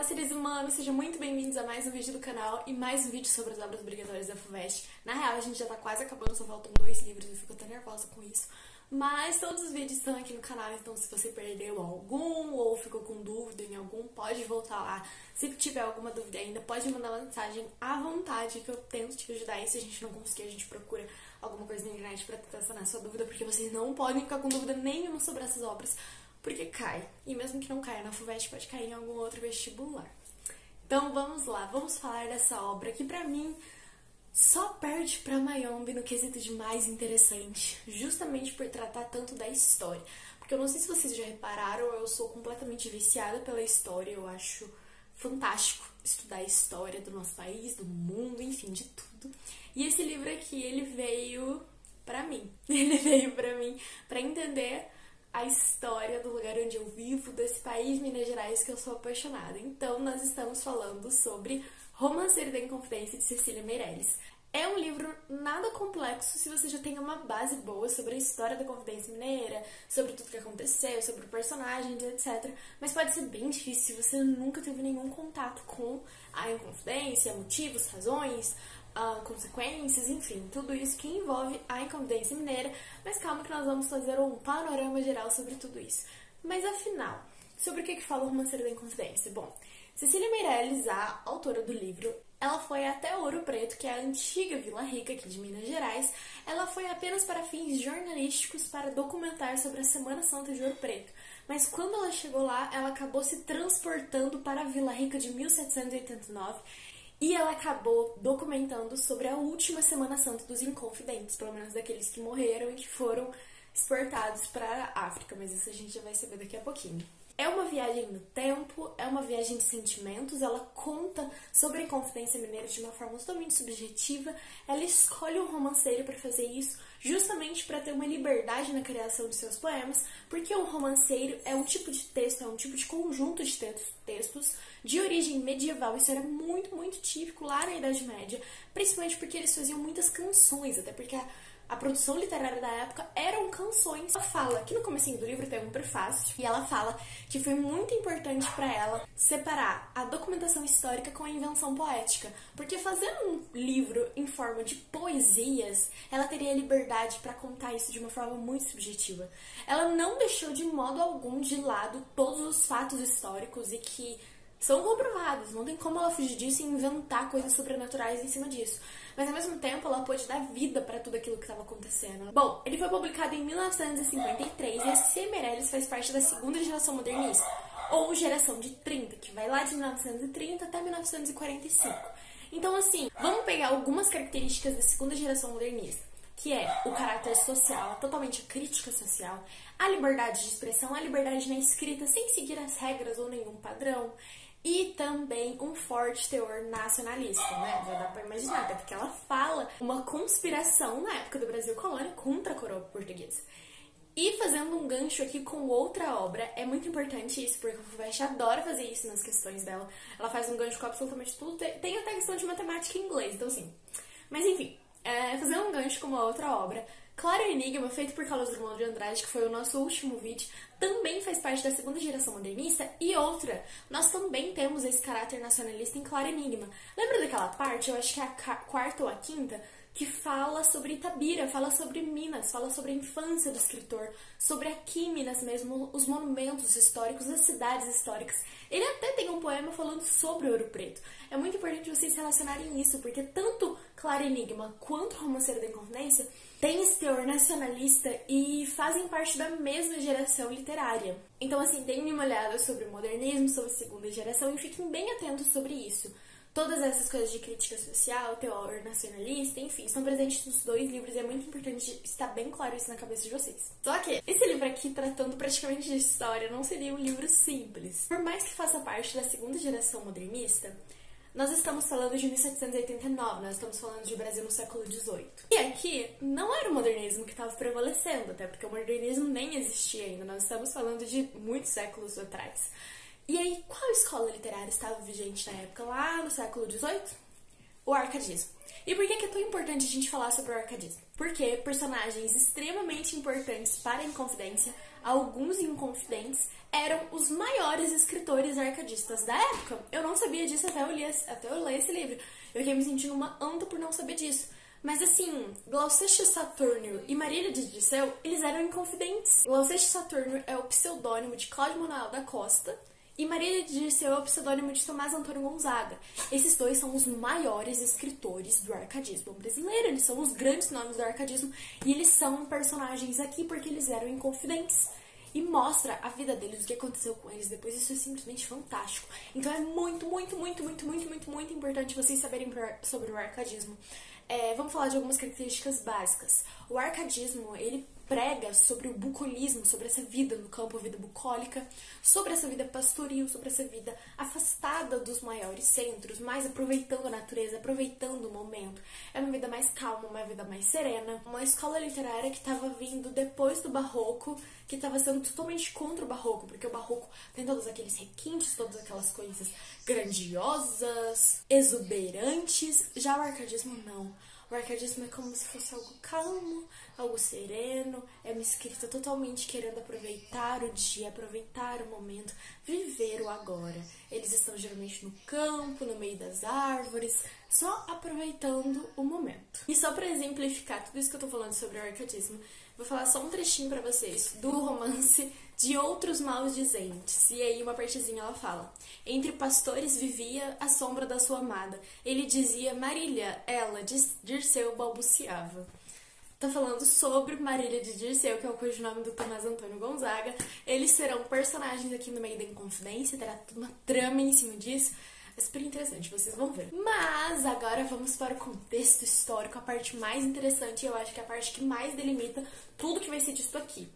Fala, seres humanos, sejam muito bem-vindos a mais um vídeo do canal e mais um vídeo sobre as obras obrigatórias da FUVEST. Na real, a gente já tá quase acabando, só faltam 2 livros, eu fico até nervosa com isso. Mas todos os vídeos estão aqui no canal, então se você perdeu algum ou ficou com dúvida em algum, pode voltar lá. Se tiver alguma dúvida ainda, pode mandar uma mensagem à vontade, que eu tento te ajudar. E se a gente não conseguir, a gente procura alguma coisa na internet pra tentar sanar sua dúvida, porque vocês não podem ficar com dúvida nenhuma sobre essas obras, porque cai. E mesmo que não caia na FUVEST, pode cair em algum outro vestibular. Então vamos lá, vamos falar dessa obra que pra mim só perde pra Mayombe no quesito de mais interessante, justamente por tratar tanto da história. Porque eu não sei se vocês já repararam, eu sou completamente viciada pela história, eu acho fantástico estudar a história do nosso país, do mundo, enfim, de tudo. E esse livro aqui, ele veio pra mim. Ele veio pra mim pra entender a história do lugar onde eu vivo, desse país, Minas Gerais, que eu sou apaixonada. Então, nós estamos falando sobre Romanceiro da Inconfidência, de Cecília Meirelles. É um livro nada complexo se você já tem uma base boa sobre a história da Confidência Mineira, sobre tudo que aconteceu, sobre personagens, etc. Mas pode ser bem difícil se você nunca teve nenhum contato com a Inconfidência, motivos, razões, consequências, enfim, tudo isso que envolve a Inconfidência Mineira. Mas calma que nós vamos fazer um panorama geral sobre tudo isso. Mas afinal, sobre o que fala o Romanceiro da Inconfidência? Bom, Cecília Meirelles, a autora do livro, ela foi até Ouro Preto, que é a antiga Vila Rica aqui de Minas Gerais. Ela foi apenas para fins jornalísticos, para documentar sobre a Semana Santa de Ouro Preto. Mas quando ela chegou lá, ela acabou se transportando para a Vila Rica de 1789 e ela acabou documentando sobre a última Semana Santa dos Inconfidentes, pelo menos daqueles que morreram e que foram exportados para a África, mas isso a gente já vai saber daqui a pouquinho. É uma viagem no tempo, é uma viagem de sentimentos, ela conta sobre a Inconfidência Mineira de uma forma totalmente subjetiva, ela escolhe um romanceiro para fazer isso, justamente para ter uma liberdade na criação de seus poemas, porque um romanceiro é um tipo de texto, é um tipo de conjunto de textos de origem medieval. Isso era muito, muito típico lá na Idade Média, principalmente porque eles faziam muitas canções, até porque a produção literária da época eram canções. Ela fala, aqui no comecinho do livro tem um prefácio, e ela fala que foi muito importante para ela separar a documentação histórica com a invenção poética, porque fazendo um livro em forma de poesias, ela teria liberdade para contar isso de uma forma muito subjetiva. Ela não deixou de modo algum de lado todos os fatos históricos e que são comprovados, não tem como ela fugir disso e inventar coisas sobrenaturais em cima disso. Mas ao mesmo tempo ela pôde dar vida para tudo aquilo que estava acontecendo. Bom, ele foi publicado em 1953 e a Cecília Meirelles faz parte da segunda geração modernista, ou geração de 30, que vai lá de 1930 até 1945. Então assim, vamos pegar algumas características da segunda geração modernista, que é o caráter social, totalmente a crítica social, a liberdade de expressão, a liberdade na escrita sem seguir as regras ou nenhum padrão, e também um forte teor nacionalista, né? Já dá pra imaginar, até porque ela fala uma conspiração na época do Brasil colônia contra a coroa portuguesa. E fazendo um gancho aqui com outra obra, é muito importante isso, porque a FUVEST adora fazer isso nas questões dela. Ela faz um gancho com absolutamente tudo, tem até questão de matemática e inglês, então assim. Mas enfim, fazendo um gancho com uma outra obra, Clara Enigma, feito por Carlos Drummond de Andrade, que foi o nosso último vídeo, também faz parte da segunda geração modernista. E outra, nós também temos esse caráter nacionalista em Clara Enigma. Lembra daquela parte, eu acho que é a quarta ou a quinta, que fala sobre Itabira, fala sobre Minas, fala sobre a infância do escritor, sobre aqui em Minas mesmo, os monumentos históricos, as cidades históricas. Ele até tem um poema falando sobre Ouro Preto. É muito importante vocês relacionarem isso, porque tanto Clara Enigma quanto Romanceiro da Inconfidência têm esse teor nacionalista e fazem parte da mesma geração literária. Então assim, deem uma olhada sobre o modernismo, sobre a segunda geração e fiquem bem atentos sobre isso. Todas essas coisas de crítica social, teor nacionalista, enfim, estão presentes nos 2 livros e é muito importante estar bem claro isso na cabeça de vocês. Só que esse livro aqui, tratando praticamente de história, não seria um livro simples. Por mais que faça parte da segunda geração modernista, nós estamos falando de 1789, nós estamos falando de Brasil no século XVIII. E aqui não era o modernismo que estava prevalecendo, até porque o modernismo nem existia ainda, nós estamos falando de muitos séculos atrás. E aí, qual escola literária estava vigente na época, lá no século XVIII? O arcadismo. E por que é tão importante a gente falar sobre o arcadismo? Porque personagens extremamente importantes para a Inconfidência, alguns inconfidentes, eram os maiores escritores arcadistas da época. Eu não sabia disso até eu ler esse livro. Eu fiquei me sentindo uma anta por não saber disso. Mas assim, Gloucester Saturnio e Marília de Dirceu, eles eram inconfidentes. Gloucester Saturnio é o pseudônimo de Cláudio Manuel da Costa e Marília de Dirceu é o pseudônimo de Tomás Antônio Gonzaga. Esses dois são os maiores escritores do arcadismo brasileiro, eles são os grandes nomes do arcadismo e eles são personagens aqui porque eles eram inconfidentes. E mostra a vida deles, o que aconteceu com eles depois. Isso é simplesmente fantástico. Então é muito importante vocês saberem sobre o arcadismo. Vamos falar de algumas características básicas. O arcadismo, ele prega sobre o bucolismo, sobre essa vida no campo, a vida bucólica, sobre essa vida pastoril, sobre essa vida afastada dos maiores centros, mais aproveitando a natureza, aproveitando o momento. É uma vida mais calma, uma vida mais serena. Uma escola literária que estava vindo depois do barroco, que estava sendo totalmente contra o barroco, porque o barroco tem todos aqueles requintes, todas aquelas coisas grandiosas, exuberantes. Já o arcadismo não. O arcadismo é como se fosse algo calmo, algo sereno, é uma escrita totalmente querendo aproveitar o dia, aproveitar o momento, viver o agora. Eles estão geralmente no campo, no meio das árvores, só aproveitando o momento. E só para exemplificar tudo isso que eu tô falando sobre o arcadismo, vou falar só um trechinho pra vocês do romance De Outros Maldizentes. E aí uma partezinha ela fala: entre pastores vivia a sombra da sua amada. Ele dizia Marília, ela de Dirceu balbuciava. Tá falando sobre Marília de Dirceu, que é o codinome do Tomás Antônio Gonzaga. Eles serão personagens aqui no meio da Inconfidência, terá toda uma trama em cima disso. É super interessante, vocês vão ver. Mas agora vamos para o contexto histórico, a parte mais interessante, e eu acho que é a parte que mais delimita tudo que vai ser dito aqui.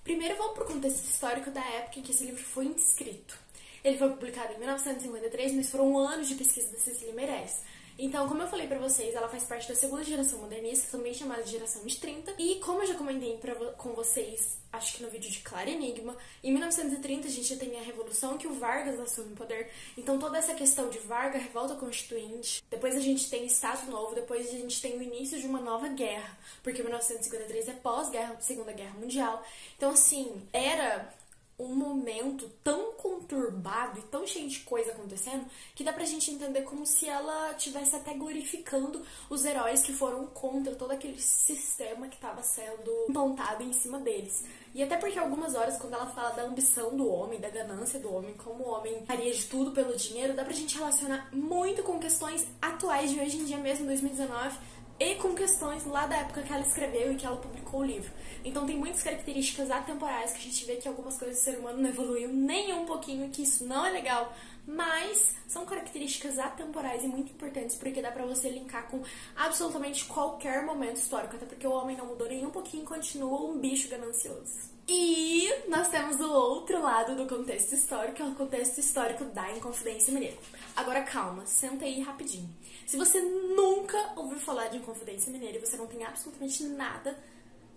Primeiro vamos para o contexto histórico da época em que esse livro foi escrito. Ele foi publicado em 1953, mas foram anos de pesquisa da Cecília Meirelles. Então, como eu falei pra vocês, ela faz parte da segunda geração modernista, também chamada de geração de 30. E como eu já comentei com vocês, acho que no vídeo de Clara Enigma, em 1930 a gente já tem a Revolução, que o Vargas assume o poder. Então toda essa questão de Vargas, revolta constituinte, depois a gente tem Estado Novo, depois a gente tem o início de uma nova guerra, porque 1953 é pós-guerra, Segunda Guerra Mundial. Então assim, era um momento tão conturbado e tão cheio de coisa acontecendo que dá pra gente entender como se ela estivesse até glorificando os heróis que foram contra todo aquele sistema que estava sendo montado em cima deles. E até porque algumas horas, quando ela fala da ambição do homem, da ganância do homem, como o homem faria de tudo pelo dinheiro, dá pra gente relacionar muito com questões atuais de hoje em dia mesmo, 2019, e com questões lá da época que ela escreveu e que ela publicou o livro. Então tem muitas características atemporais que a gente vê que algumas coisas do ser humano não evoluiu nem um pouquinho e que isso não é legal, mas são características atemporais e muito importantes porque dá pra você linkar com absolutamente qualquer momento histórico, até porque o homem não mudou nem um pouquinho e continua um bicho ganancioso. E nós temos o outro lado do contexto histórico, que é o contexto histórico da Inconfidência Mineira. Agora calma, senta aí rapidinho. Se você nunca ouviu falar de Inconfidência Mineira e você não tem absolutamente nada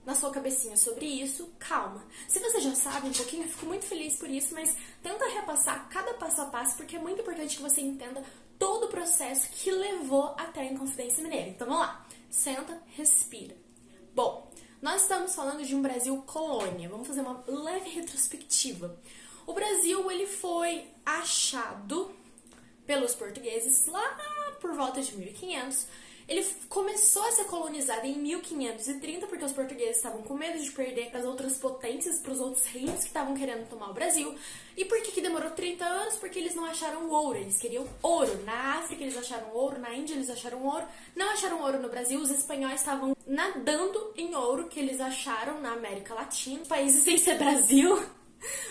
na sua cabecinha sobre isso, calma. Se você já sabe um pouquinho, eu fico muito feliz por isso, mas tenta repassar cada passo a passo, porque é muito importante que você entenda todo o processo que levou até a Inconfidência Mineira. Então vamos lá, senta, respira. Bom, nós estamos falando de um Brasil colônia. Vamos fazer uma leve retrospectiva. O Brasil, ele foi achado pelos portugueses lá por volta de 1500. Ele começou a ser colonizado em 1530 porque os portugueses estavam com medo de perder para as outras potências, para os outros reinos que estavam querendo tomar o Brasil. E por que demorou 30 anos? Porque eles não acharam ouro, eles queriam ouro. Na África eles acharam ouro, na Índia eles acharam ouro, não acharam ouro no Brasil. Os espanhóis estavam nadando em ouro que eles acharam na América Latina, países sem ser Brasil.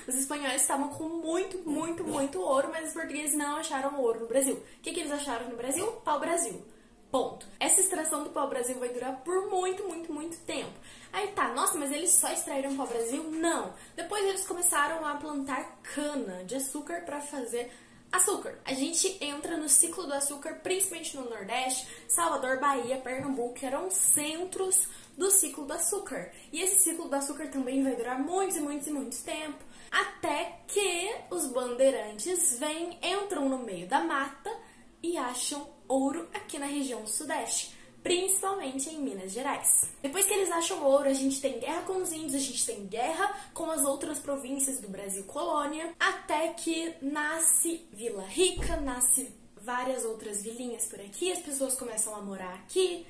Os espanhóis estavam com muito ouro, mas os portugueses não acharam ouro no Brasil. O que eles acharam no Brasil? Pau-brasil. Ponto. Essa extração do pau-brasil vai durar por muito tempo. Aí tá, nossa, mas eles só extraíram pau-brasil? Não. Depois eles começaram a plantar cana de açúcar para fazer açúcar. A gente entra no ciclo do açúcar, principalmente no Nordeste, Salvador, Bahia, Pernambuco, que eram centros do ciclo do açúcar. E esse ciclo do açúcar também vai durar muito tempo, até que os bandeirantes entram no meio da mata e acham ouro aqui na região sudeste. principalmente em Minas Gerais. Depois que eles acham ouro, a gente tem guerra com os índios, a gente tem guerra com as outras províncias do Brasil colônia, até que nasce Vila Rica, nasce várias outras vilinhas por aqui, as pessoas começam a morar aqui.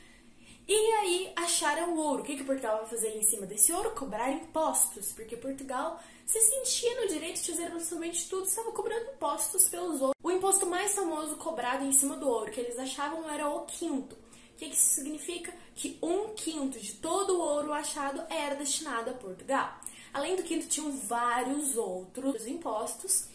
E aí acharam o ouro. O que Portugal vai fazer em cima desse ouro? Cobrar impostos, porque Portugal se sentia no direito de fazer absolutamente tudo, estava cobrando impostos pelos ouros. O imposto mais famoso cobrado em cima do ouro, que eles achavam, era o quinto. O que isso significa? Que 1/5 de todo o ouro achado era destinado a Portugal. Além do quinto, tinham vários outros impostos.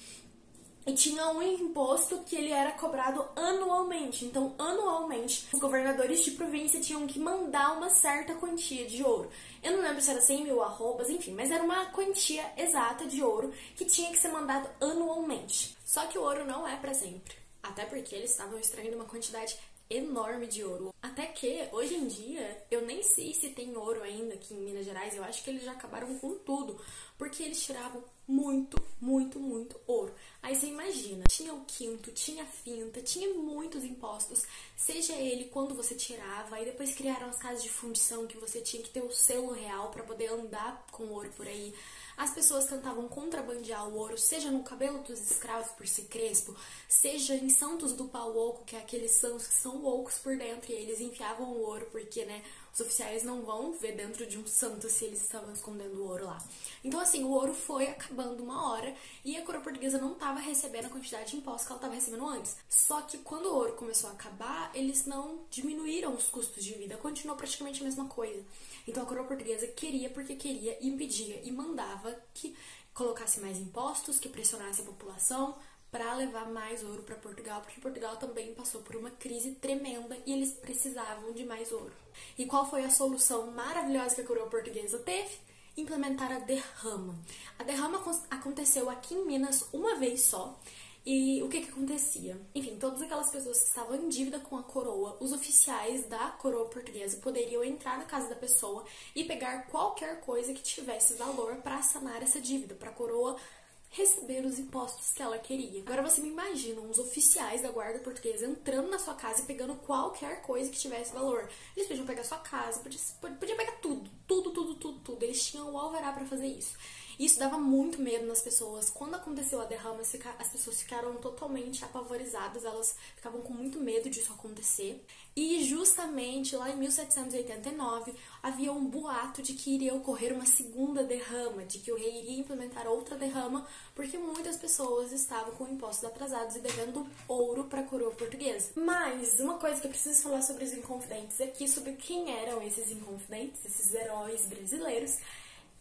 E tinha um imposto que ele era cobrado anualmente. Então, anualmente, os governadores de província tinham que mandar uma certa quantia de ouro. Eu não lembro se era 100 mil arrobas, enfim, mas era uma quantia exata de ouro que tinha que ser mandado anualmente. Só que o ouro não é para sempre. Até porque eles estavam extraindo uma quantidade enorme de ouro. Até que, hoje em dia, eu nem sei se tem ouro ainda aqui em Minas Gerais. Eu acho que eles já acabaram com tudo, porque eles tiravam muito, muito, muito ouro. Aí você imagina, tinha o quinto, tinha a finta, tinha muitos impostos, seja ele quando você tirava, aí depois criaram as casas de fundição que você tinha que ter o selo real para poder andar com ouro por aí. As pessoas tentavam contrabandear o ouro, seja no cabelo dos escravos por ser crespo, seja em santos do pau oco, que é aqueles santos que são ocos por dentro, e eles enfiavam o ouro, porque, né, os oficiais não vão ver dentro de um santo se eles estavam escondendo o ouro lá. Então, assim, o ouro foi acabando uma hora e a coroa portuguesa não estava recebendo a quantidade de impostos que ela estava recebendo antes. Só que quando o ouro começou a acabar, eles não diminuíram os custos de vida, continuou praticamente a mesma coisa. Então, a coroa portuguesa queria porque queria, impedia e mandava que colocasse mais impostos, que pressionasse a população para levar mais ouro para Portugal, porque Portugal também passou por uma crise tremenda e eles precisavam de mais ouro. E qual foi a solução maravilhosa que a coroa portuguesa teve? Implementar a derrama. A derrama aconteceu aqui em Minas uma vez só. E o que acontecia? Enfim, todas aquelas pessoas que estavam em dívida com a coroa, os oficiais da coroa portuguesa poderiam entrar na casa da pessoa e pegar qualquer coisa que tivesse valor para sanar essa dívida, para a coroa receber os impostos que ela queria. Agora você me imagina uns oficiais da guarda portuguesa entrando na sua casa e pegando qualquer coisa que tivesse valor. Eles podiam pegar sua casa, podiam pegar tudo. Eles tinham o alvará para fazer isso. Isso dava muito medo nas pessoas. Quando aconteceu a derrama, as pessoas ficaram totalmente apavorizadas, elas ficavam com muito medo disso acontecer. E justamente lá em 1789 havia um boato de que iria ocorrer uma segunda derrama, de que o rei iria implementar outra derrama, porque muitas pessoas estavam com impostos atrasados e devendo ouro para a coroa portuguesa. Mas uma coisa que eu preciso falar sobre os Inconfidentes aqui, sobre quem eram esses Inconfidentes, esses heróis brasileiros,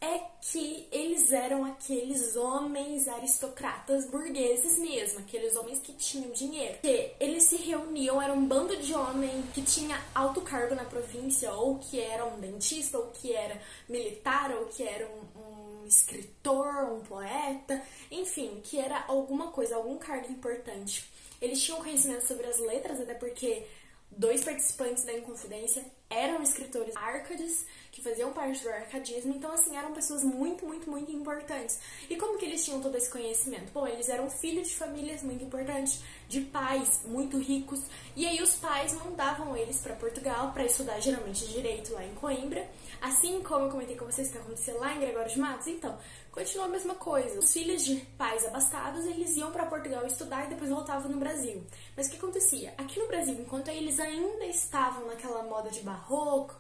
é que eles eram aqueles homens aristocratas burgueses mesmo, aqueles homens que tinham dinheiro. Que eles se reuniam, era um bando de homem que tinha alto cargo na província, ou que era um dentista, ou que era militar, ou que era um escritor, um poeta, enfim, que era alguma coisa, algum cargo importante. Eles tinham conhecimento sobre as letras, até porque 2 participantes da Inconfidência eram escritores árcades, que faziam parte do arcadismo, então assim, eram pessoas muito, muito, muito importantes. E como que eles tinham todo esse conhecimento? Bom, eles eram filhos de famílias muito importantes, de pais muito ricos, e aí os pais mandavam eles para Portugal para estudar geralmente direito lá em Coimbra, assim como eu comentei com vocês que aconteceu lá em Gregório de Matos. Então, continua a mesma coisa. Os filhos de pais abastados, eles iam para Portugal estudar e depois voltavam no Brasil. Mas o que acontecia? Aqui no Brasil, enquanto eles ainda estavam naquela moda de barroco,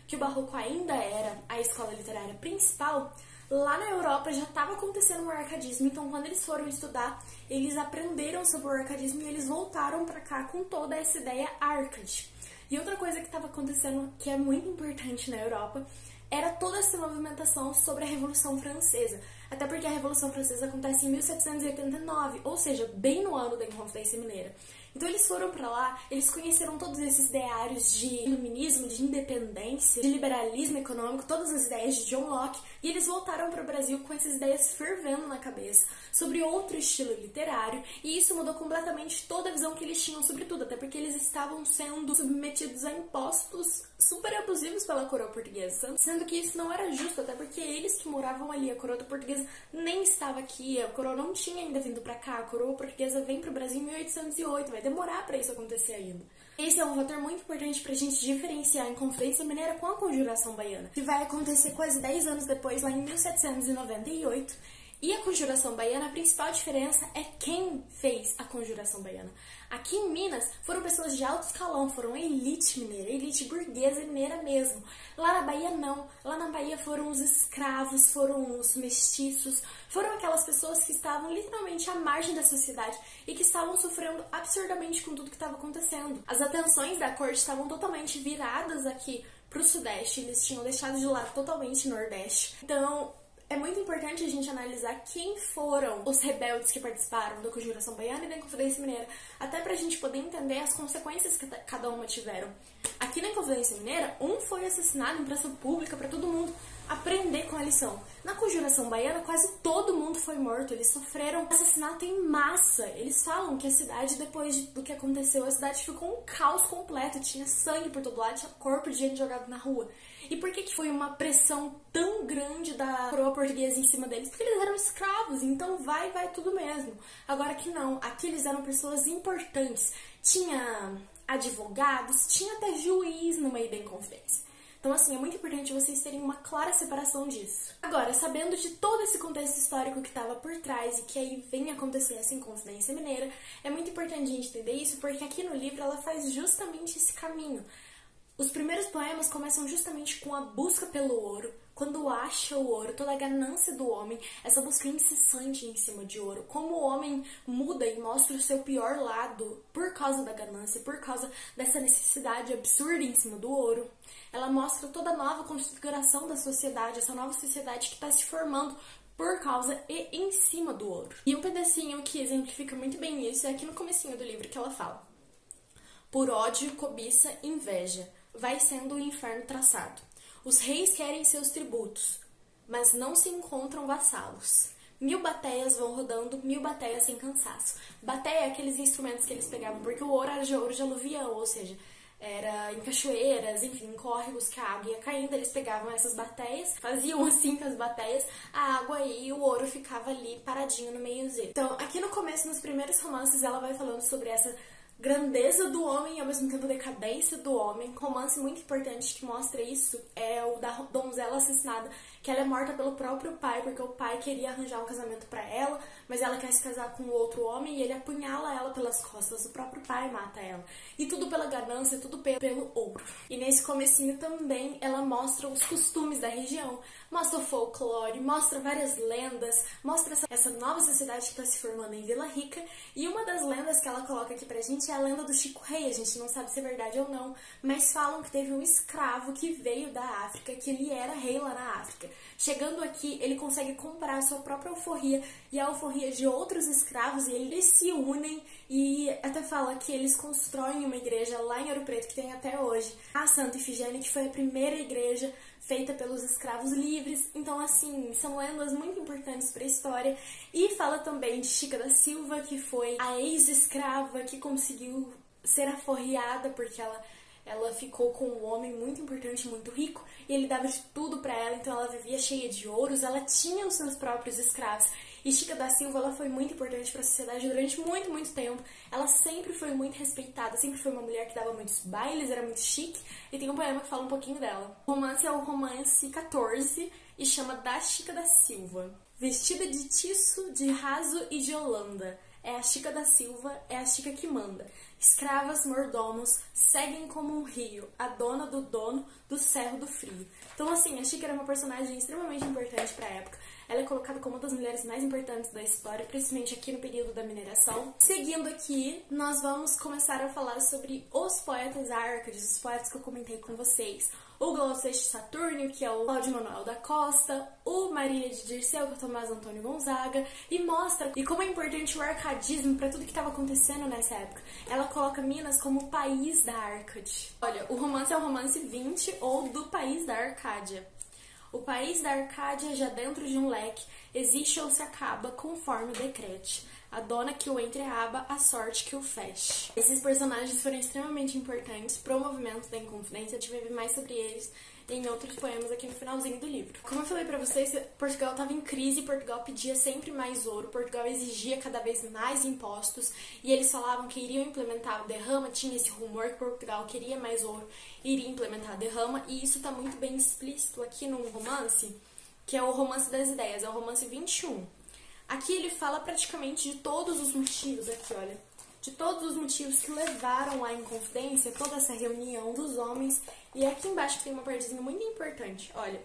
que o barroco ainda era a escola literária principal, lá na Europa já estava acontecendo o arcadismo. Então, quando eles foram estudar, eles aprenderam sobre o arcadismo e eles voltaram para cá com toda essa ideia arcade. E outra coisa que estava acontecendo, que é muito importante na Europa, era toda essa movimentação sobre a Revolução Francesa. Até porque a Revolução Francesa acontece em 1789, ou seja, bem no ano da Inconfidência Mineira. Então eles foram pra lá, eles conheceram todos esses ideários de iluminismo, de independência, de liberalismo econômico, todas as ideias de John Locke, e eles voltaram para o Brasil com essas ideias fervendo na cabeça sobre outro estilo literário, e isso mudou completamente toda a visão que eles tinham sobre tudo, até porque eles estavam sendo submetidos a impostos super abusivos pela coroa portuguesa, sendo que isso não era justo, até porque eles que moravam ali, a coroa portuguesa nem estava aqui, a coroa não tinha ainda vindo pra cá, a coroa portuguesa vem pro Brasil em 1808, vai demorar pra isso acontecer ainda. Esse é um fator muito importante pra gente diferenciar a Inconfidência Mineira com a Conjuração Baiana, que vai acontecer quase 10 anos depois, lá em 1798. E a Conjuração Baiana, a principal diferença é quem fez a Conjuração Baiana. Aqui em Minas, foram pessoas de alto escalão, foram a elite mineira, a elite burguesa mineira mesmo. Lá na Bahia, não. Lá na Bahia foram os escravos, foram os mestiços, foram aquelas pessoas que estavam literalmente à margem da sociedade e que estavam sofrendo absurdamente com tudo que estava acontecendo. As atenções da corte estavam totalmente viradas aqui pro Sudeste, eles tinham deixado de lado totalmente o Nordeste. Então, é muito importante a gente analisar quem foram os rebeldes que participaram da Conjuração Baiana e da Inconfidência Mineira, até pra gente poder entender as consequências que cada uma tiveram. Aqui na Inconfidência Mineira, um foi assassinado em praça pública pra todo mundo aprender com a lição. Na Conjuração Baiana, quase todo mundo foi morto, eles sofreram assassinato em massa. Eles falam que a cidade, depois do que aconteceu, a cidade ficou um caos completo, tinha sangue por todo lado, tinha corpo de gente jogado na rua. E por que foi uma pressão tão grande da coroa portuguesa em cima deles? Porque eles eram escravos, então vai tudo mesmo. Agora que não, aqui eles eram pessoas importantes. Tinha advogados, tinha até juiz no meio da Inconfidência. Então, assim, é muito importante vocês terem uma clara separação disso. Agora, sabendo de todo esse contexto histórico que estava por trás e que aí vem acontecer essa Inconfidência Mineira, é muito importante a gente entender isso, porque aqui no livro ela faz justamente esse caminho. Os primeiros poemas começam justamente com a busca pelo ouro, quando acha o ouro, toda a ganância do homem, essa busca incessante em cima de ouro, como o homem muda e mostra o seu pior lado por causa da ganância, por causa dessa necessidade absurda em cima do ouro. Ela mostra toda a nova configuração da sociedade, essa nova sociedade que está se formando por causa e em cima do ouro. E um pedacinho que exemplifica muito bem isso é aqui no comecinho do livro que ela fala: por ódio, cobiça, inveja, vai sendo o inferno traçado. Os reis querem seus tributos, mas não se encontram vassalos. 1000 bateias vão rodando, 1000 bateias sem cansaço. Bateia é aqueles instrumentos que eles pegavam, porque o ouro era de ouro de aluvião, ou seja, era em cachoeiras, enfim, em córregos que a água ia caindo, eles pegavam essas bateias, faziam assim com as bateias, a água e o ouro ficava ali paradinho no meiozinho. Então, aqui no começo, nos primeiros romances, ela vai falando sobre essa grandeza do homem e ao mesmo tempo decadência do homem. Um romance muito importante que mostra isso é o da donzela assassinada, que ela é morta pelo próprio pai, porque o pai queria arranjar um casamento pra ela, mas ela quer se casar com outro homem e ele apunhala ela pelas costas, o próprio pai mata ela. E tudo pela ganância, tudo pelo ouro. E nesse comecinho também ela mostra os costumes da região, mostra o folclore, mostra várias lendas, mostra essa nova sociedade que está se formando em Vila Rica. E uma das lendas que ela coloca aqui pra gente é a lenda do Chico Rei. A gente não sabe se é verdade ou não, mas falam que teve um escravo que veio da África, que ele era rei lá na África. Chegando aqui, ele consegue comprar a sua própria alforria e a alforria de outros escravos, e eles se unem e até fala que eles constroem uma igreja lá em Ouro Preto, que tem até hoje, a Santa Ifigênia, que foi a primeira igreja feita pelos escravos livres. Então, assim, são lendas muito importantes para a história. E fala também de Chica da Silva, que foi a ex-escrava que conseguiu ser aforreada porque ela ficou com um homem muito importante, muito rico, e ele dava de tudo pra ela, então ela vivia cheia de ouros, ela tinha os seus próprios escravos. E Chica da Silva, ela foi muito importante para a sociedade durante muito, muito tempo. Ela sempre foi muito respeitada, sempre foi uma mulher que dava muitos bailes, era muito chique, e tem um poema que fala um pouquinho dela. O romance é o romance 14 e chama Da Chica da Silva. Vestida de tiço, de raso e de Holanda, é a Chica da Silva, é a Chica que manda. Escravas, mordomos, seguem como um rio, a dona do dono do cerro do frio. Então, assim, a Chica era uma personagem extremamente importante para a época. Ela é colocada como uma das mulheres mais importantes da história, principalmente aqui no período da mineração. Seguindo aqui, nós vamos começar a falar sobre os poetas árcades, os poetas que eu comentei com vocês. O Glaucio Seixas Saturnio, que é o Cláudio Manuel da Costa, o Marília de Dirceu, que é o Tomás Antônio Gonzaga, e mostra como é importante o arcadismo para tudo que estava acontecendo nessa época. Ela coloca Minas como o país da Árcade. Olha, o romance é o romance 20, ou do país da Arcádia. O país da Arcádia, já dentro de um leque, existe ou se acaba conforme o decrete. A dona que o entreaba, a sorte que o feche. Esses personagens foram extremamente importantes pro movimento da Inconfidência. A gente vai ver mais sobre eles em outros poemas aqui no finalzinho do livro. Como eu falei pra vocês, Portugal estava em crise, Portugal pedia sempre mais ouro, Portugal exigia cada vez mais impostos, e eles falavam que iriam implementar o derrama, tinha esse rumor que Portugal queria mais ouro, iria implementar a derrama, e isso tá muito bem explícito aqui num romance, que é o Romance das Ideias, é o romance 21. Aqui ele fala praticamente de todos os motivos, aqui olha, de todos os motivos que levaram à Inconfidência, toda essa reunião dos homens. E aqui embaixo tem uma partezinha muito importante, olha.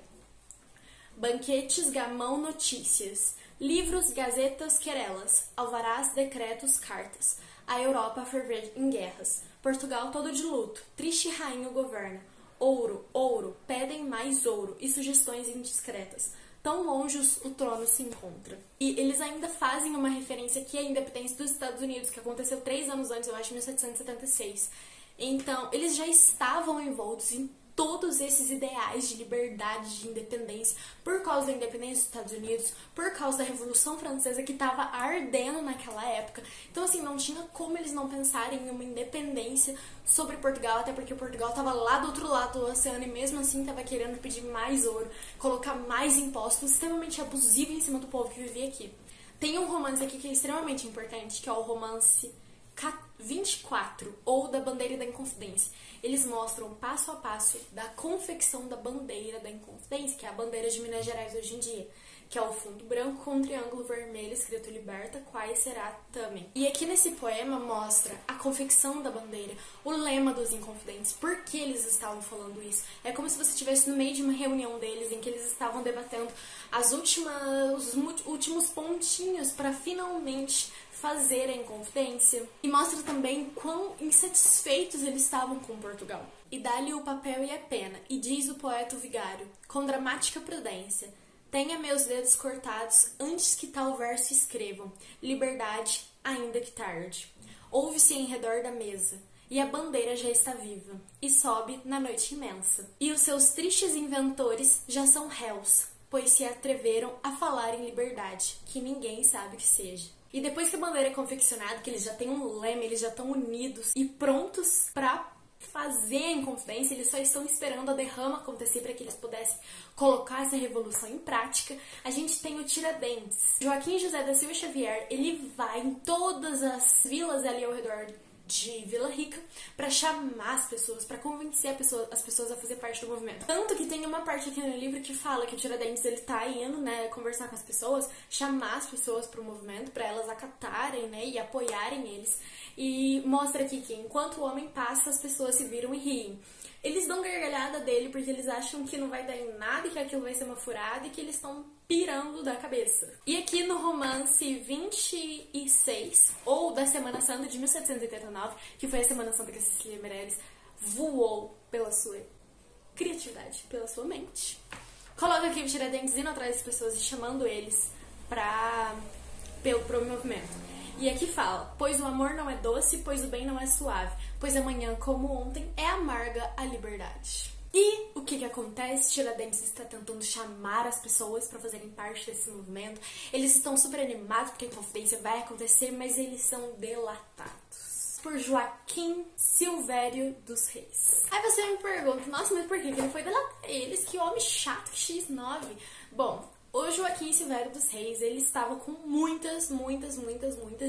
Banquetes, gamão, notícias, livros, gazetas, querelas, alvarás, decretos, cartas. A Europa a ferver em guerras, Portugal todo de luto, triste rainha o governa. Ouro, ouro, pedem mais ouro e sugestões indiscretas. Tão longe o trono se encontra. E eles ainda fazem uma referência aqui à independência dos Estados Unidos, que aconteceu 3 anos antes, eu acho, em 1776. Então, eles já estavam envoltos em todos esses ideais de liberdade, de independência, por causa da independência dos Estados Unidos, por causa da Revolução Francesa, que estava ardendo naquela época. Então, assim, não tinha como eles não pensarem em uma independência sobre Portugal, até porque Portugal estava lá do outro lado do oceano e mesmo assim estava querendo pedir mais ouro, colocar mais impostos, extremamente abusivo em cima do povo que vivia aqui. Tem um romance aqui que é extremamente importante, que é o romance 24, ou da Bandeira da Inconfidência. Eles mostram passo a passo da confecção da Bandeira da Inconfidência, que é a bandeira de Minas Gerais hoje em dia, que é o fundo branco com um triângulo vermelho escrito Liberta, quae será também. E aqui nesse poema mostra a confecção da bandeira, o lema dos Inconfidentes, por que eles estavam falando isso. É como se você estivesse no meio de uma reunião deles, em que eles estavam debatendo os últimos pontinhos para finalmente fazer a Inconfidência. E mostra também quão insatisfeitos eles estavam com Portugal. E dá-lhe o papel e a pena, e diz o poeta vigário, com dramática prudência: tenha meus dedos cortados antes que tal verso escrevam, liberdade, ainda que tarde. Ouve-se em redor da mesa, e a bandeira já está viva, e sobe na noite imensa. E os seus tristes inventores já são réus, pois se atreveram a falar em liberdade, que ninguém sabe que seja. E depois que a bandeira é confeccionada, que eles já têm um lema, eles já estão unidos e prontos para fazer a Inconfidência, eles só estão esperando a derrama acontecer para que eles pudessem colocar essa revolução em prática. A gente tem o Tiradentes. Joaquim José da Silva Xavier, ele vai em todas as vilas ali ao redor de Vila Rica para chamar as pessoas, para convencer as pessoas a fazer parte do movimento. Tanto que tem uma parte aqui no livro que fala que o Tiradentes ele tá indo, né, conversar com as pessoas, chamar as pessoas para o movimento, para elas acatarem, né, e apoiarem eles. E mostra aqui que enquanto o homem passa, as pessoas se viram e riem. Eles dão gargalhada dele porque eles acham que não vai dar em nada e que aquilo vai ser uma furada e que eles estão pirando da cabeça. E aqui no romance 26, ou da Semana Santa de 1789, que foi a Semana Santa que a Cecília Meirelles voou pela sua criatividade, pela sua mente. Coloca aqui o Tiradentes indo atrás das pessoas e chamando eles pro movimento. E aqui fala: pois o amor não é doce, pois o bem não é suave, pois amanhã, como ontem, é amarga a liberdade. E o que acontece? Tiradentes está tentando chamar as pessoas para fazerem parte desse movimento. Eles estão super animados porque a Inconfidência vai acontecer, mas eles são delatados por Joaquim Silvério dos Reis. Aí você me pergunta: nossa, mas por que ele foi delatar eles? Que homem chato, X9. Bom, o Joaquim Silvério dos Reis, ele estava com muitas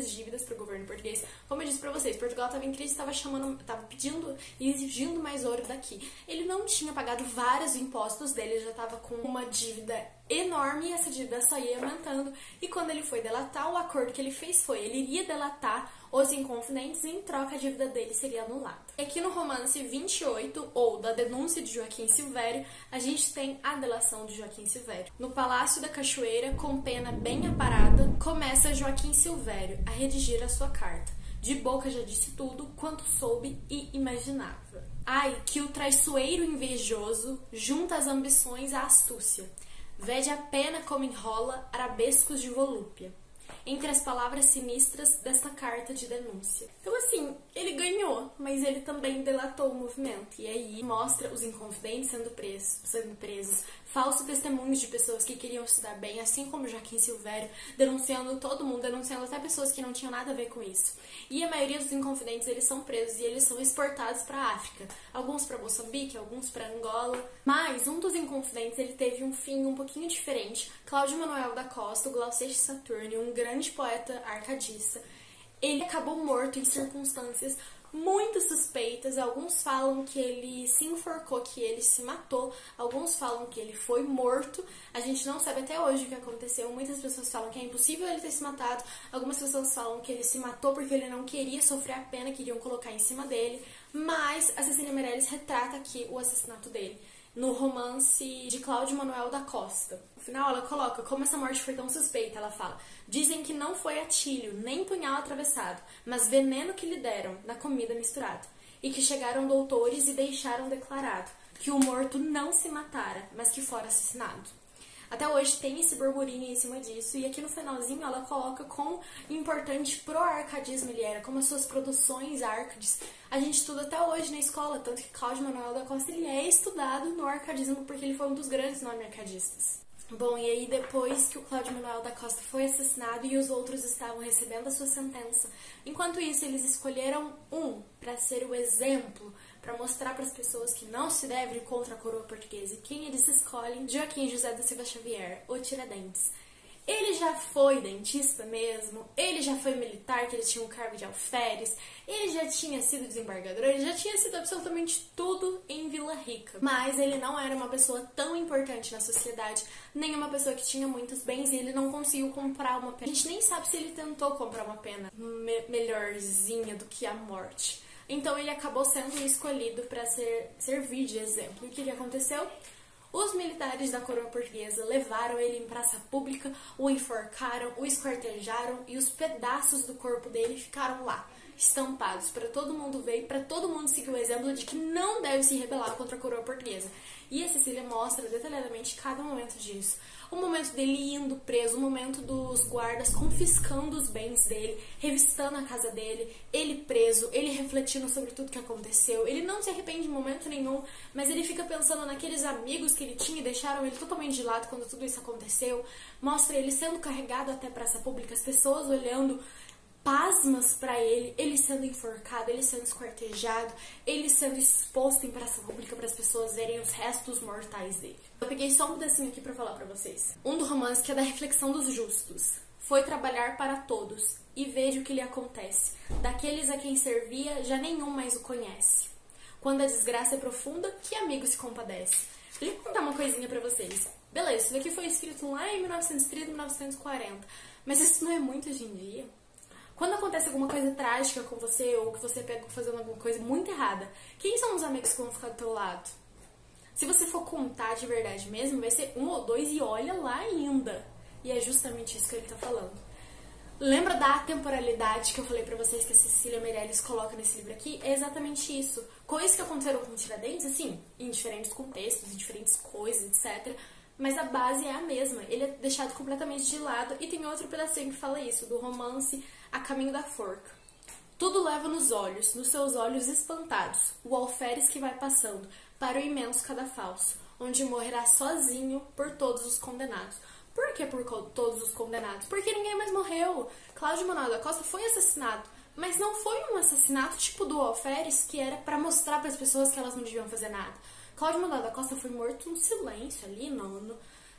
dívidas para o governo português. Como eu disse para vocês, Portugal estava em crise, estava pedindo e exigindo mais ouro daqui. Ele não tinha pagado vários impostos dele, ele já estava com uma dívida enorme e essa dívida só ia aumentando. E quando ele foi delatar, o acordo que ele fez foi: ele iria delatar os Inconfidentes e em troca a dívida dele seria anulada. Aqui no romance 28, ou da denúncia de Joaquim Silvério, a gente tem a delação de Joaquim Silvério. No Palácio da Cachoeira, com pena bem aparada, começa Joaquim Silvério a redigir a sua carta. De boca já disse tudo quanto soube e imaginava. Ai, que o traiçoeiro invejoso junta as ambições à astúcia. Vede a pena como enrola arabescos de volúpia. entre as palavras sinistras desta carta de denúncia. Então, assim, ele ganhou, mas ele também delatou o movimento. E aí mostra os inconfidentes sendo presos, falsos testemunhos de pessoas que queriam se dar bem, assim como Joaquim Silvério, denunciando todo mundo, denunciando até pessoas que não tinham nada a ver com isso. E a maioria dos inconfidentes, eles são presos e eles são exportados para a África. Alguns para Moçambique, alguns para Angola. Mas um dos inconfidentes, ele teve um fim um pouquinho diferente. Cláudio Manuel da Costa, o Glaucete Saturni, um grande poeta arcadista, ele acabou morto em circunstâncias muito suspeitas. Alguns falam que ele se enforcou, que ele se matou. Alguns falam que ele foi morto. A gente não sabe até hoje o que aconteceu. Muitas pessoas falam que é impossível ele ter se matado. Algumas pessoas falam que ele se matou porque ele não queria sofrer a pena que iriam colocar em cima dele. Mas a Cecília Meirelles retrata aqui o assassinato dele no romance de Cláudio Manuel da Costa. No final, ela coloca como essa morte foi tão suspeita. Ela fala: dizem que não foi atilho, nem punhal atravessado, mas veneno que lhe deram na comida misturado. E que chegaram doutores e deixaram declarado que o morto não se matara, mas que fora assassinado. Até hoje tem esse burburinho em cima disso, e aqui no finalzinho ela coloca quão importante pro arcadismo ele era, como as suas produções arcades. A gente estuda até hoje na escola, tanto que Cláudio Manuel da Costa ele é estudado no arcadismo porque ele foi um dos grandes nomes arcadistas. Bom, e aí depois que o Cláudio Manuel da Costa foi assassinado e os outros estavam recebendo a sua sentença, enquanto isso eles escolheram um para ser o exemplo, para mostrar para as pessoas que não se deve ir contra a coroa portuguesa. E quem eles escolhem? Joaquim José da Silva Xavier, o Tiradentes. Ele já foi dentista mesmo, ele já foi militar, que ele tinha um cargo de alferes, ele já tinha sido desembargador, ele já tinha sido absolutamente tudo em Vila Rica. Mas ele não era uma pessoa tão importante na sociedade, nem uma pessoa que tinha muitos bens, e ele não conseguiu comprar uma pena. A gente nem sabe se ele tentou comprar uma pena melhorzinha do que a morte. Então ele acabou sendo escolhido para servir de exemplo. E o que aconteceu? Os militares da coroa portuguesa levaram ele em praça pública, o enforcaram, o esquartejaram e os pedaços do corpo dele ficaram lá, estampados, para todo mundo ver e para todo mundo seguir o exemplo de que não deve se rebelar contra a coroa portuguesa. E a Cecília mostra detalhadamente cada momento disso. O momento dele indo preso, o momento dos guardas confiscando os bens dele, revistando a casa dele, ele preso, ele refletindo sobre tudo que aconteceu. Ele não se arrepende em momento nenhum, mas ele fica pensando naqueles amigos que ele tinha e deixaram ele totalmente de lado quando tudo isso aconteceu. Mostra ele sendo carregado até a praça pública, as pessoas olhando pasmas pra ele, ele sendo enforcado, ele sendo esquartejado, ele sendo exposto em praça pública para as pessoas verem os restos mortais dele. Eu peguei só um pedacinho aqui pra falar pra vocês. Um do romance que é da reflexão dos justos. Foi trabalhar para todos, e veja o que lhe acontece. Daqueles a quem servia, já nenhum mais o conhece. Quando a desgraça é profunda, que amigo se compadece? Deixa eu contar uma coisinha pra vocês. Beleza, isso daqui foi escrito lá em 1930, 1940. Mas isso não é muito hoje em dia? Quando acontece alguma coisa trágica com você, ou que você pega fazendo alguma coisa muito errada, quem são os amigos que vão ficar do teu lado? Se você for contar de verdade mesmo, vai ser um ou dois e olha lá ainda. E é justamente isso que ele tá falando. Lembra da atemporalidade que eu falei pra vocês que a Cecília Meirelles coloca nesse livro aqui? É exatamente isso. Coisas que aconteceram com o Tiradentes, assim, em diferentes contextos, em diferentes coisas, etc. Mas a base é a mesma. Ele é deixado completamente de lado. E tem outro pedacinho que fala isso, do romance A Caminho da Forca. Tudo leva nos olhos, nos seus olhos espantados, o alferes que vai passando, para o imenso cadafalso, onde morrerá sozinho por todos os condenados. Por que por todos os condenados? Porque ninguém mais morreu. Cláudio Manuel da Costa foi assassinado, mas não foi um assassinato tipo do alferes, que era para mostrar para as pessoas que elas não deviam fazer nada. Cláudio Manuel da Costa foi morto no silêncio ali,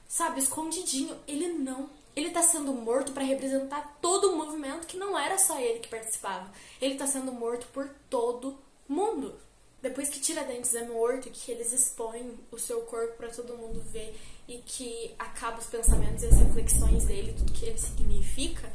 sabe, escondidinho. Ele tá sendo morto para representar todo o movimento, que não era só ele que participava. Ele tá sendo morto por todo mundo. Depois que Tiradentes é morto, que eles expõem o seu corpo para todo mundo ver e que acaba os pensamentos e as reflexões dele, tudo que ele significa,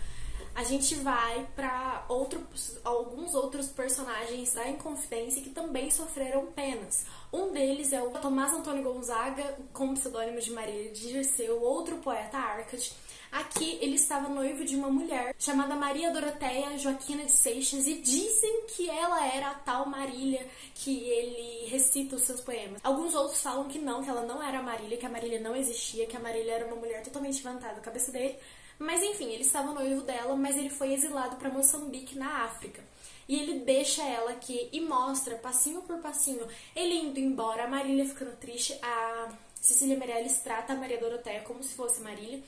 a gente vai para alguns outros personagens da Inconfidência que também sofreram penas. Um deles é o Tomás Antônio Gonzaga, com o pseudônimo de Marília de Dirceu, outro poeta Arcade. Aqui ele estava noivo de uma mulher chamada Maria Doroteia Joaquina de Seixas, e dizem que ela era a tal Marília que ele recita os seus poemas. Alguns outros falam que ela não era a Marília, que a Marília não existia, que a Marília era uma mulher totalmente inventada da cabeça dele. Mas enfim, ele estava noivo dela, mas ele foi exilado para Moçambique, na África. E ele deixa ela aqui e mostra, passinho por passinho, ele indo embora, a Marília ficando triste, a Cecília Meirelles trata a Maria Doroteia como se fosse Marília.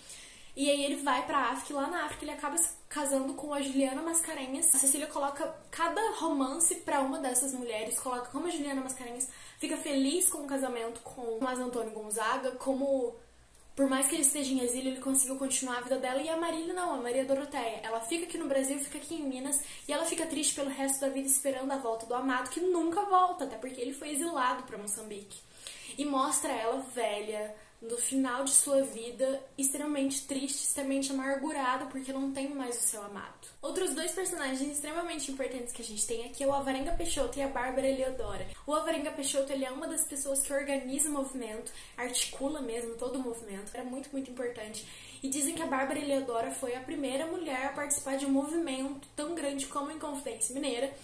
E aí ele vai pra África e lá na África ele acaba se casando com a Juliana Mascarenhas. A Cecília coloca cada romance pra uma dessas mulheres, coloca como a Juliana Mascarenhas fica feliz com o casamento com o Tomás Antônio Gonzaga, como por mais que ele esteja em exílio, ele conseguiu continuar a vida dela. E a Marília não, a Maria Doroteia. Ela fica aqui no Brasil, fica aqui em Minas, e ela fica triste pelo resto da vida esperando a volta do amado, que nunca volta, até porque ele foi exilado pra Moçambique. E mostra ela velha, no final de sua vida, extremamente triste, extremamente amargurada, porque não tem mais o seu amado. Outros dois personagens extremamente importantes que a gente tem aqui é o Alvarenga Peixoto e a Bárbara Eleodora. O Alvarenga Peixoto, ele é uma das pessoas que organiza o movimento, articula mesmo todo o movimento, era muito, muito importante. E dizem que a Bárbara Eleodora foi a primeira mulher a participar de um movimento tão grande como a Inconfidência Mineira,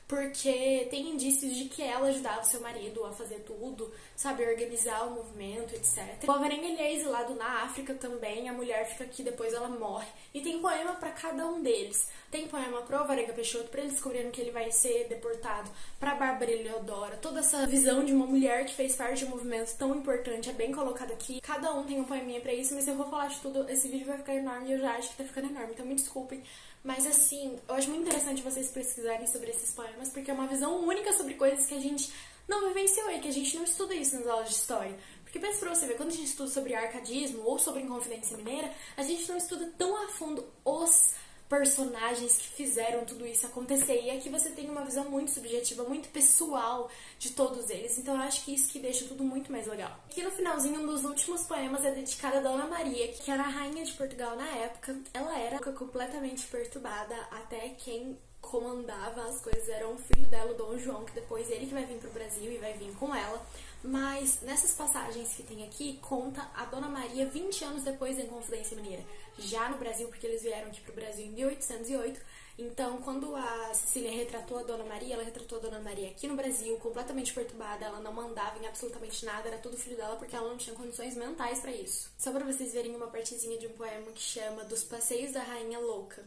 porque tem indícios de que ela ajudava seu marido a fazer tudo, sabe, organizar o movimento, etc. O Alvarenga, ele é exilado na África também, a mulher fica aqui, depois ela morre. E tem poema para cada um deles. Tem poema pro Alvarenga Peixoto, para ele descobrirem que ele vai ser deportado, pra Bárbara Eleodora. Toda essa visão de uma mulher que fez parte de um movimento tão importante é bem colocada aqui. Cada um tem um poeminha pra isso, mas se eu vou falar de tudo, esse vídeo vai ficar enorme e eu já acho que tá ficando enorme, então me desculpem. Mas assim, eu acho muito interessante vocês pesquisarem sobre esses poemas, porque é uma visão única sobre coisas que a gente não vivenciou e que a gente não estuda isso nas aulas de história. Porque pensa pra você ver, quando a gente estuda sobre arcadismo ou sobre Inconfidência Mineira, a gente não estuda tão a fundo os personagens que fizeram tudo isso acontecer. E aqui você tem uma visão muito subjetiva, muito pessoal de todos eles. Então eu acho que isso que deixa tudo muito mais legal. Aqui no finalzinho, um dos últimos poemas é dedicado a Dona Maria, que era a rainha de Portugal na época. Ela era completamente perturbada, até quem comandava as coisas era um filho dela, o Dom João, que depois ele que vai vir pro Brasil e vai vir com ela. Mas nessas passagens que tem aqui, conta a Dona Maria 20 anos depois da Inconfidência Mineira, já no Brasil, porque eles vieram aqui pro Brasil em 1808. Então, quando a Cecília retratou a Dona Maria, ela retratou a Dona Maria aqui no Brasil, completamente perturbada, ela não mandava em absolutamente nada, era tudo filho dela, porque ela não tinha condições mentais pra isso. Só pra vocês verem uma partezinha de um poema que chama Dos Passeios da Rainha Louca,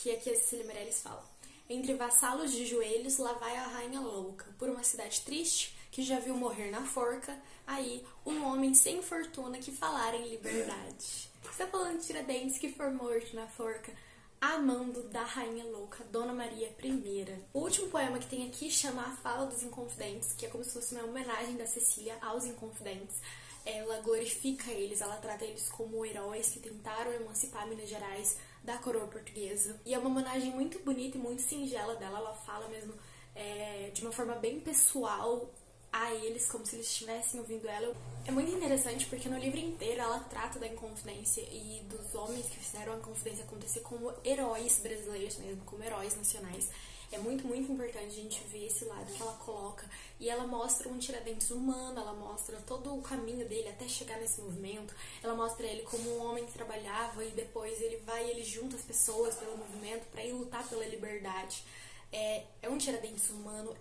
que aqui a Cecília Meirelles fala. Entre vassalos de joelhos, lá vai a rainha louca, por uma cidade triste, que já viu morrer na forca, aí um homem sem fortuna que falara em liberdade. Está falando de Tiradentes que foi morto na forca, amando da rainha louca, Dona Maria I. O último poema que tem aqui chama A Fala dos Inconfidentes, que é como se fosse uma homenagem da Cecília aos Inconfidentes. Ela glorifica eles, ela trata eles como heróis que tentaram emancipar Minas Gerais da coroa portuguesa. E é uma homenagem muito bonita e muito singela dela, ela fala mesmo de uma forma bem pessoal a eles, como se eles estivessem ouvindo ela. É muito interessante porque no livro inteiro ela trata da Inconfidência e dos homens que fizeram a Inconfidência acontecer como heróis brasileiros mesmo, como heróis nacionais. É muito, muito importante a gente ver esse lado que ela coloca. E ela mostra um Tiradentes humano, ela mostra todo o caminho dele até chegar nesse movimento. Ela mostra ele como um homem que trabalhava e depois ele vai e ele junta as pessoas pelo movimento para ir lutar pela liberdade. É um Tiradentes humano,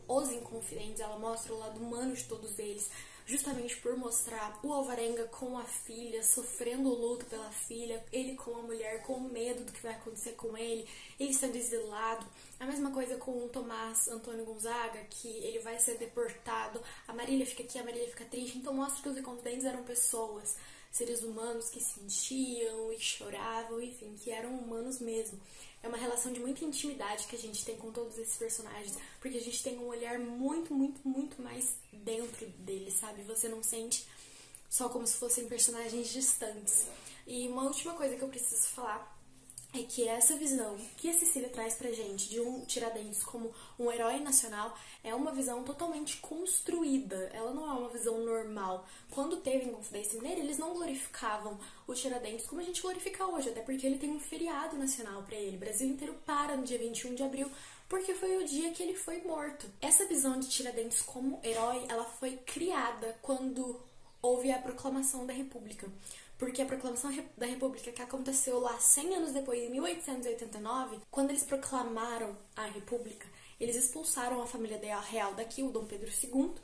os Inconfidentes, ela mostra o lado humano de todos eles, justamente por mostrar o Alvarenga com a filha, sofrendo o luto pela filha, ele com a mulher, com medo do que vai acontecer com ele sendo exilado. A mesma coisa com o Tomás Antônio Gonzaga, que ele vai ser deportado, a Marília fica aqui, a Marília fica triste, então mostra que os Inconfidentes eram pessoas, seres humanos que sentiam e choravam, enfim, que eram humanos mesmo. É uma relação de muita intimidade que a gente tem com todos esses personagens, porque a gente tem um olhar muito, muito, muito mais dentro deles, sabe? Você não sente só como se fossem personagens distantes. E uma última coisa que eu preciso falar é que essa visão que a Cecília traz pra gente de um Tiradentes como um herói nacional é uma visão totalmente construída, ela não é uma visão normal. Quando teve Inconfidência Mineira, eles não glorificavam o Tiradentes como a gente glorifica hoje, até porque ele tem um feriado nacional pra ele. O Brasil inteiro para no dia 21 de abril, porque foi o dia que ele foi morto. Essa visão de Tiradentes como herói, ela foi criada quando houve a proclamação da República. Porque a proclamação da República, que aconteceu lá 100 anos depois, em 1889, quando eles proclamaram a República, eles expulsaram a família real daqui, o Dom Pedro II,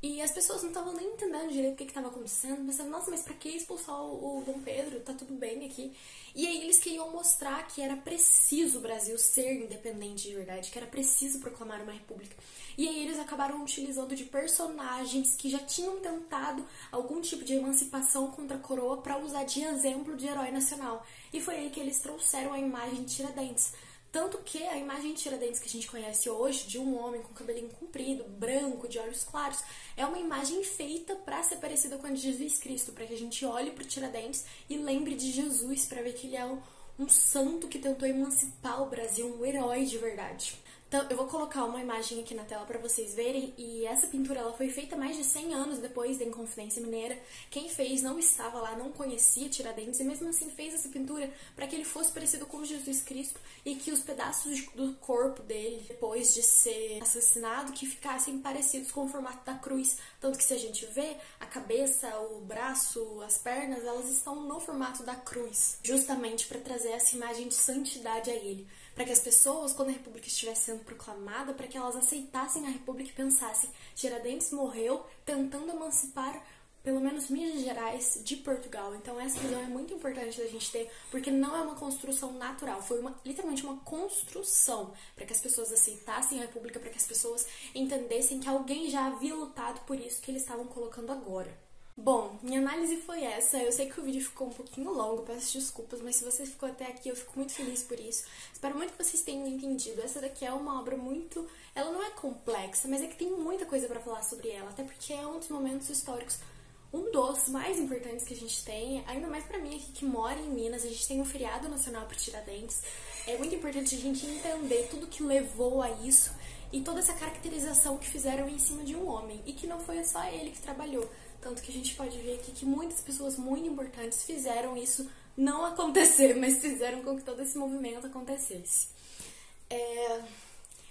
E as pessoas não estavam nem entendendo direito o que estava acontecendo, pensando, nossa, mas pra que expulsar o Dom Pedro? Tá tudo bem aqui. E aí eles queriam mostrar que era preciso o Brasil ser independente de verdade, que era preciso proclamar uma república. E aí eles acabaram utilizando de personagens que já tinham tentado algum tipo de emancipação contra a coroa para usar de exemplo de herói nacional. E foi aí que eles trouxeram a imagem de Tiradentes. Tanto que a imagem de Tiradentes que a gente conhece hoje, de um homem com cabelinho comprido, branco, de olhos claros, é uma imagem feita para ser parecida com a de Jesus Cristo, para que a gente olhe para Tiradentes e lembre de Jesus, para ver que ele é um santo que tentou emancipar o Brasil, um herói de verdade. Então, eu vou colocar uma imagem aqui na tela para vocês verem, e essa pintura ela foi feita mais de 100 anos depois da Inconfidência Mineira. Quem fez não estava lá, não conhecia Tiradentes, e mesmo assim fez essa pintura para que ele fosse parecido com Jesus Cristo e que os pedaços do corpo dele, depois de ser assassinado, que ficassem parecidos com o formato da cruz. Tanto que se a gente vê, a cabeça, o braço, as pernas, elas estão no formato da cruz, justamente para trazer essa imagem de santidade a ele. Para que as pessoas, quando a República estivesse sendo proclamada, para que elas aceitassem a República e pensassem, Tiradentes morreu tentando emancipar pelo menos Minas Gerais de Portugal. Então essa visão é muito importante da gente ter, porque não é uma construção natural, foi literalmente uma construção para que as pessoas aceitassem a República, para que as pessoas entendessem que alguém já havia lutado por isso que eles estavam colocando agora. Bom, minha análise foi essa. Eu sei que o vídeo ficou um pouquinho longo, peço desculpas, mas se você ficou até aqui, eu fico muito feliz por isso. Espero muito que vocês tenham entendido. Essa daqui é uma obra muito... Ela não é complexa, mas é que tem muita coisa pra falar sobre ela, até porque é um dos momentos históricos, um dos mais importantes que a gente tem, ainda mais pra mim aqui que mora em Minas. A gente tem um feriado nacional para Tiradentes. É muito importante a gente entender tudo que levou a isso e toda essa caracterização que fizeram em cima de um homem, e que não foi só ele que trabalhou. Tanto que a gente pode ver aqui que muitas pessoas muito importantes fizeram isso não acontecer, mas fizeram com que todo esse movimento acontecesse.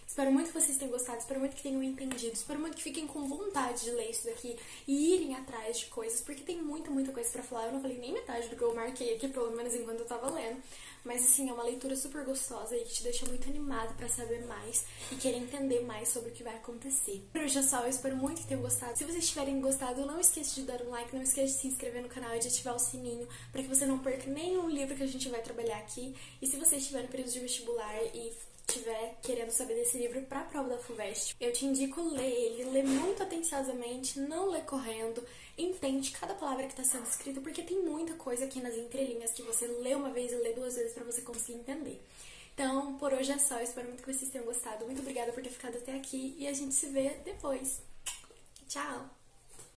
Espero muito que vocês tenham gostado, espero muito que tenham entendido, espero muito que fiquem com vontade de ler isso daqui e irem atrás de coisas, porque tem muita coisa pra falar. Eu não falei nem metade do que eu marquei aqui, pelo menos enquanto eu tava lendo. Mas assim, é uma leitura super gostosa e que te deixa muito animado pra saber mais e querer entender mais sobre o que vai acontecer. Por hoje é só, eu espero muito que tenham gostado. Se vocês tiverem gostado, não esqueça de dar um like, não esqueça de se inscrever no canal e de ativar o sininho pra que você não perca nenhum livro que a gente vai trabalhar aqui. E se você estiver no período de vestibular e estiver querendo saber desse livro para a prova da FUVEST, eu te indico ler ele, ler muito atenciosamente, não ler correndo, entende cada palavra que está sendo escrita, porque tem muita coisa aqui nas entrelinhas que você lê uma vez e lê duas vezes para você conseguir entender. Então, por hoje é só, eu espero muito que vocês tenham gostado, muito obrigada por ter ficado até aqui e a gente se vê depois. Tchau!